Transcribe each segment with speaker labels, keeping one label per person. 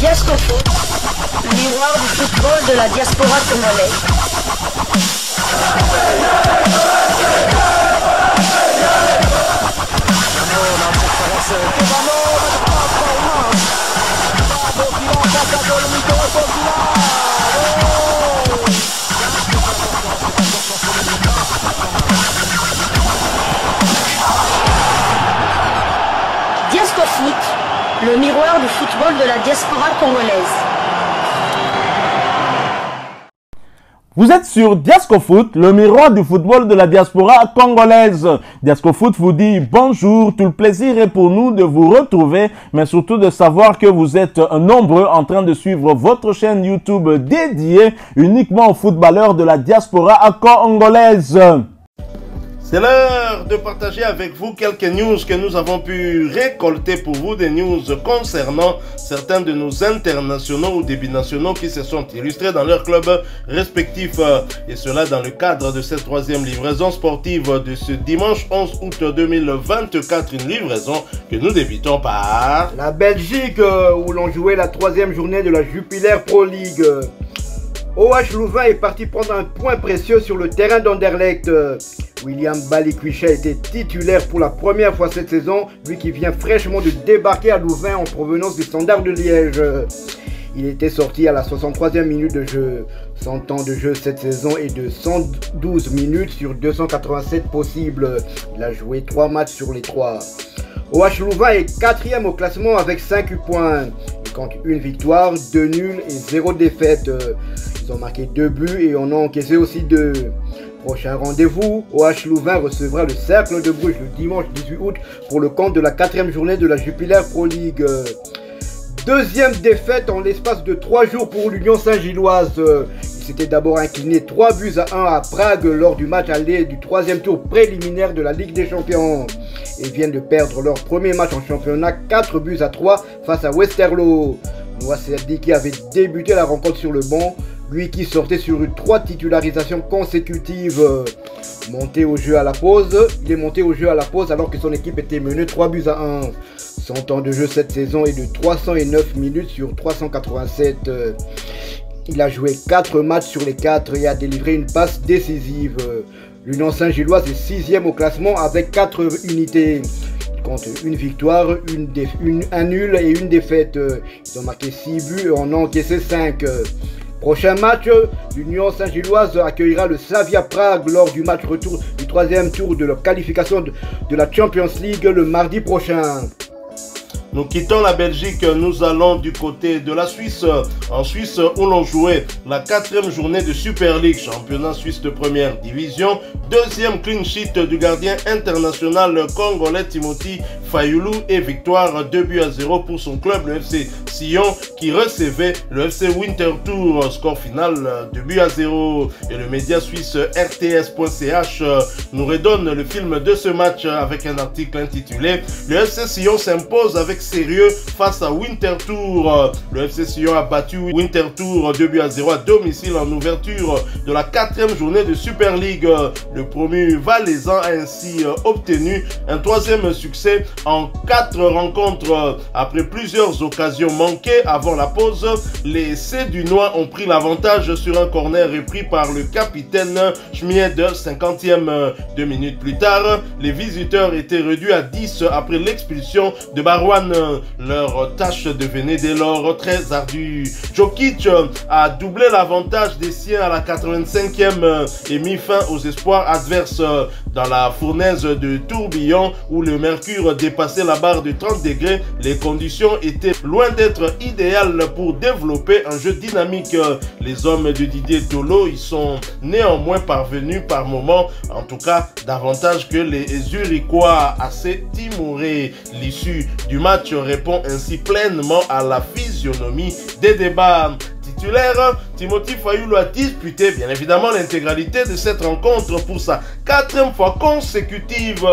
Speaker 1: Diasco Foot, le miroir du football de la diaspora congolaise. Diasco Foot, le miroir du football de la diaspora congolaise.
Speaker 2: Vous êtes sur Diasco Foot, le miroir du football de la diaspora congolaise. Diasco Foot vous dit bonjour, tout le plaisir est pour nous de vous retrouver, mais surtout de savoir que vous êtes nombreux en train de suivre votre chaîne YouTube dédiée uniquement aux footballeurs de la diaspora congolaise.
Speaker 3: C'est l'heure de partager avec vous quelques news que nous avons pu récolter pour vous, des news concernant certains de nos internationaux ou des binationaux qui se sont illustrés dans leurs clubs respectifs, et cela dans le cadre de cette troisième livraison sportive de ce dimanche 11 août 2024, une livraison que nous débutons par
Speaker 4: la Belgique, où l'on jouait la troisième journée de la Jupiler Pro League. OH Louvain est parti prendre un point précieux sur le terrain d'Anderlecht. William Balikwisha était titulaire pour la première fois cette saison, lui qui vient fraîchement de débarquer à Louvain en provenance du Standard de Liège. Il était sorti à la 63e minute de jeu. 100 temps de jeu cette saison et de 112 minutes sur 287 possibles. Il a joué 3 matchs sur les 3. OH Louvain est 4e au classement avec 5 points. Il compte une victoire, 2 nuls et 0 défaite. Ils ont marqué 2 buts et en ont encaissé aussi 2. Prochain rendez-vous, OH Louvain recevra le Cercle de Bruges le dimanche 18 août pour le compte de la 4e journée de la Jupiler Pro League. Deuxième défaite en l'espace de 3 jours pour l'Union Saint-Gilloise. Ils s'étaient d'abord inclinés 3 buts à 1 à Prague lors du match aller du 3e tour préliminaire de la Ligue des Champions. Ils viennent de perdre leur premier match en championnat 4 buts à 3 face à Westerlo. Noah Serdiki avait débuté la rencontre sur le banc, lui qui sortait sur 3 titularisations consécutives. Monté au jeu à la pause, il est monté au jeu à la pause alors que son équipe était menée 3 buts à 1. Son temps de jeu cette saison est de 309 minutes sur 387. Il a joué 4 matchs sur les 4 et a délivré une passe décisive. L'Union Saint-Gilloise est 6e au classement avec 4 unités. Il compte une victoire, un nul et une défaite. Ils ont marqué 6 buts et en ont encaissé 5. Prochain match, l'Union Saint-Gilloise accueillera le Slavia Prague lors du match retour du 3e tour de la qualification de la Champions League le mardi prochain.
Speaker 3: Nous quittons la Belgique, nous allons du côté de la Suisse. En Suisse où l'on jouait la 4e journée de Super League, championnat suisse de première division. Deuxième clean sheet du gardien international congolais Timothy Fayulu et victoire 2 buts à 0 pour son club, le FC Sion, qui recevait le FC Winterthur. Score final 2 buts à 0. Et le média suisse RTS.ch nous redonne le film de ce match avec un article intitulé « Le FC Sion s'impose avec sérieux face à Winterthur ». Le FC Sion a battu Winterthur 2 buts à 0 à domicile en ouverture de la 4e journée de Super League. Le promu valaisan a ainsi obtenu un 3e succès en 4 rencontres. Après plusieurs occasions manquées avant la pause, les Cédunois ont pris l'avantage sur un corner repris par le capitaine Schmied 50e. 2 minutes plus tard, les visiteurs étaient réduits à 10 après l'expulsion de Barouane. Leur tâche devenait dès lors très ardue. Jokic a doublé l'avantage des siens à la 85e et mis fin aux espoirs adverses dans la fournaise de Tourbillon où le mercure dépassait la barre de 30 degrés. Les conditions étaient loin d'être idéales pour développer un jeu dynamique. Les hommes de Didier Tolo y sont néanmoins parvenus par moments, en tout cas davantage que les Zurichois assez timorés. L'issue du match répond ainsi pleinement à la physionomie des débats. titulaire, Timothy Fayulu a disputé bien évidemment l'intégralité de cette rencontre pour sa 4e fois consécutive.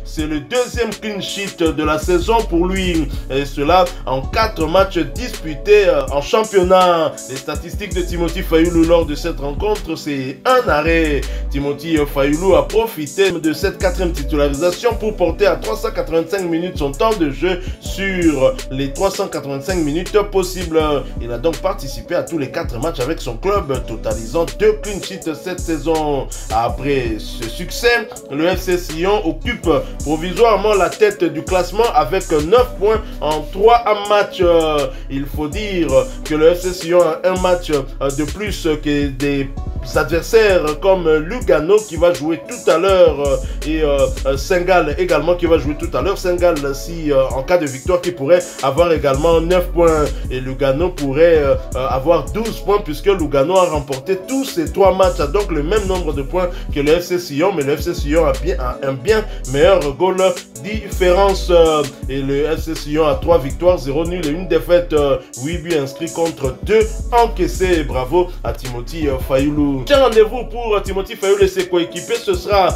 Speaker 3: C'est le 2e clean sheet de la saison pour lui, et cela en 4 matchs disputés en championnat. Les statistiques de Timothy Fayulu lors de cette rencontre, c'est un arrêt. Timothy Fayulu a profité de cette 4e titularisation pour porter à 385 minutes son temps de jeu sur les 385 minutes possibles. Il a donc participé à tous les 4 matchs avec son club, totalisant 2 clean sheets cette saison. Après ce succès, le FC Sion occupe provisoirement la tête du classement avec 9 points en 3 matchs. Il faut dire que le FC Sion a un match de plus que des adversaires comme Lugano qui va jouer tout à l'heure et Saint-Gall également qui va jouer tout à l'heure. Saint-Gall, si en cas de victoire, qui pourrait avoir également 9 points, et Lugano pourrait avoir 12 points puisque Lugano a remporté tous ces 3 matchs, a donc le même nombre de points que le FC Sion, mais le FC Sion a un bien meilleur goal différence, et le FC Sion a 3 victoires, 0 nul et 1 défaite, 8 buts inscrits contre 2 encaissés. Bravo à Timothy Fayulu. Tiens, rendez-vous pour Timothy Fayulu et ses coéquipiers, ce sera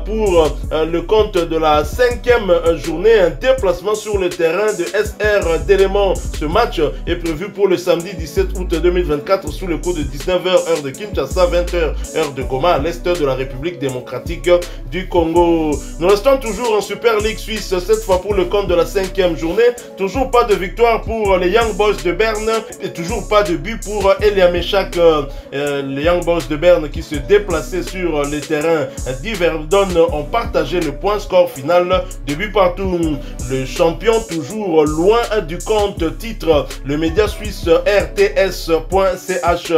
Speaker 3: pour le compte de la 5e journée, un déplacement sur le terrain de SR d'éléments. Ce match est prévu pour le samedi 17 août 2024 sous le coup de 19h heure de Kinshasa, 20h heure de Goma, à l'est de la République démocratique du Congo. Nous restons toujours en Super League Suisse, cette fois pour le compte de la 5e journée. Toujours pas de victoire pour les Young Boys de Berne et toujours pas de but pour Elia Meshak. Les Young Boys de Berne qui se déplaçaient sur les terrains d'Yverdon ont partagé le point, score final de but partout. Le champion toujours loin du compte, titre le média suisse RTS.ch.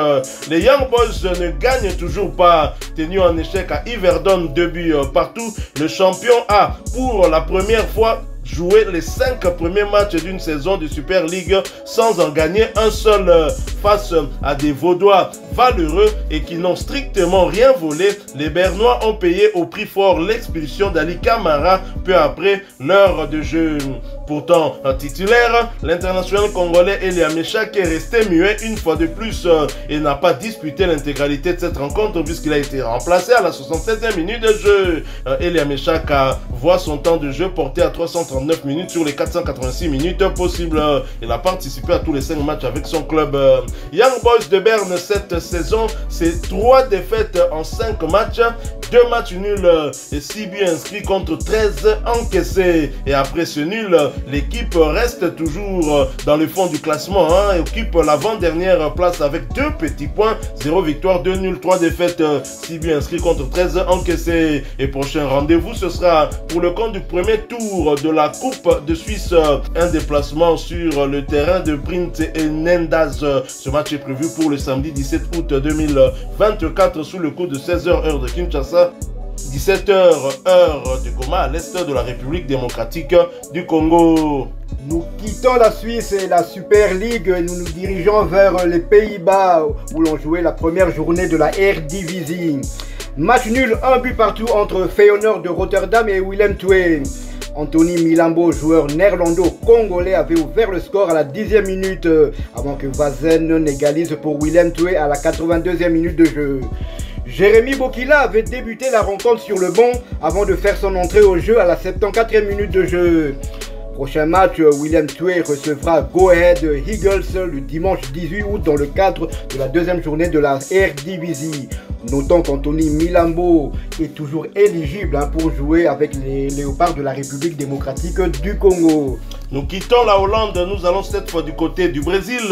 Speaker 3: Les Young Boys ne gagnent toujours pas, tenu en échec à Yverdon, 2 buts partout. Le champion a pour la première fois jouer les 5 premiers matchs d'une saison de Super League sans en gagner un seul, face à des Vaudois valeureux et qui n'ont strictement rien volé. Les Bernois ont payé au prix fort l'expulsion d'Ali Kamara peu après l'heure de jeu. Pourtant, titulaire, l'international congolais Elia Meshak est resté muet une fois de plus et n'a pas disputé l'intégralité de cette rencontre puisqu'il a été remplacé à la 67e minute de jeu. Elia Meshak voit son temps de jeu porté à 339 minutes sur les 486 minutes possibles. Il a participé à tous les 5 matchs avec son club. Young Boys de Berne cette saison, c'est 3 défaites en 5 matchs, 2 matchs nuls et 6 buts inscrits contre 13 encaissés. Et après ce nul, l'équipe reste toujours dans le fond du classement et occupe l'avant-dernière place avec 2 petits points, 0 victoire, 2 nuls, 3 défaites, 6 buts inscrits contre 13 encaissés. Et prochain rendez-vous, ce sera pour le compte du premier tour de la Coupe de Suisse, un déplacement sur le terrain de Prince et Nendaz. Ce match est prévu pour le samedi 17 août 2024 sous le coup de 16h heure de Kinshasa, 17h heure de Goma, à l'est de la République démocratique du Congo.
Speaker 4: Nous quittons la Suisse et la Super League et nous nous dirigeons vers les Pays-Bas où l'on jouait la première journée de la Eredivisie. Match nul, 1 but partout entre Feyenoord de Rotterdam et Willem II. Anthony Milambo, joueur néerlando-congolais, avait ouvert le score à la 10e minute avant que Vazen n'égalise pour Willem II à la 82e minute de jeu. Jérémy Bokila avait débuté la rencontre sur le banc avant de faire son entrée au jeu à la 74e minute de jeu. Prochain match, Willem II recevra Go Ahead Eagles le dimanche 18 août dans le cadre de la 2e journée de la Eredivisie. Notons qu'Anthony Milambo est toujours éligible pour jouer avec les Léopards de la République démocratique du Congo.
Speaker 3: Nous quittons la Hollande, nous allons cette fois du côté du Brésil.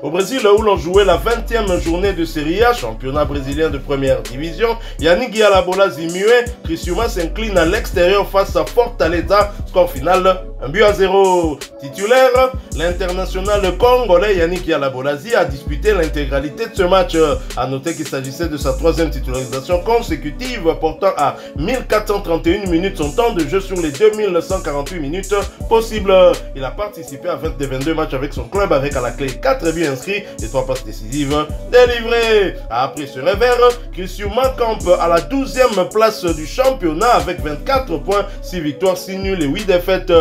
Speaker 3: Au Brésil où l'on jouait la 20e journée de Serie A, championnat brésilien de première division. Yannick Yalabola muet, Criciúma s'incline à l'extérieur face à Fortaleza. Score final 1-0. Titulaire, l'international congolais Yannick Yalabola a disputé l'intégralité de ce match. A noter qu'il s'agissait de sa 3e titularisation consécutive, portant à 1431 minutes son temps de jeu sur les 2148 minutes possibles. Il a participé à 22 matchs avec son club avec à la clé 4 buts inscrits et 3 passes décisives délivrées. Après ce revers, Criciúma campe à la 12e place du championnat avec 24 points, 6 victoires, 6 nuls et 8 défaites.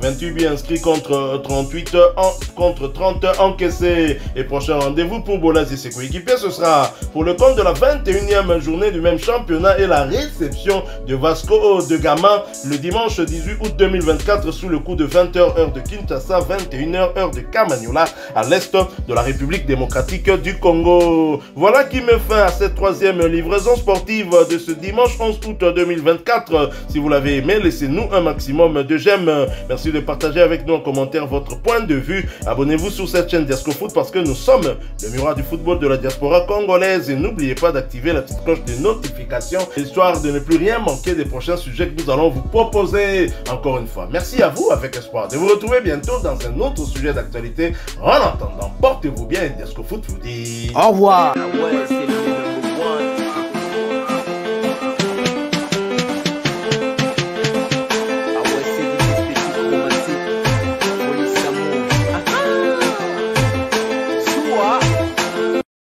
Speaker 3: 28 buts inscrits contre 30 encaissés. Et prochain rendez-vous pour Bolas et ses coéquipiers, ce sera pour le compte de la 21e journée du même championnat et la réception de Vasco de Gama le dimanche 18 août 2024 sous le coup de 20h heure de Kinshasa, 21h heure de Kamanyola à l'est de la République démocratique du Congo. Voilà qui met fin à cette troisième livraison sportive de ce dimanche 11 août 2024. Si vous l'avez aimé, laissez-nous un maximum de j'aime. Merci de partager avec nous en commentaire votre point de vue. Abonnez-vous sur cette chaîne Diasco Foot parce que nous sommes le miroir du football de la diaspora congolaise. Et n'oubliez pas d'activer la petite cloche de notification, histoire de ne plus rien manquer des prochains sujets que nous allons vous proposer. Encore une fois, merci à vous avec espoir de vous retrouver bientôt dans un autre sujet d'actualité. En attendant, portez-vous bien et Diasco Foot vous dit
Speaker 4: au revoir.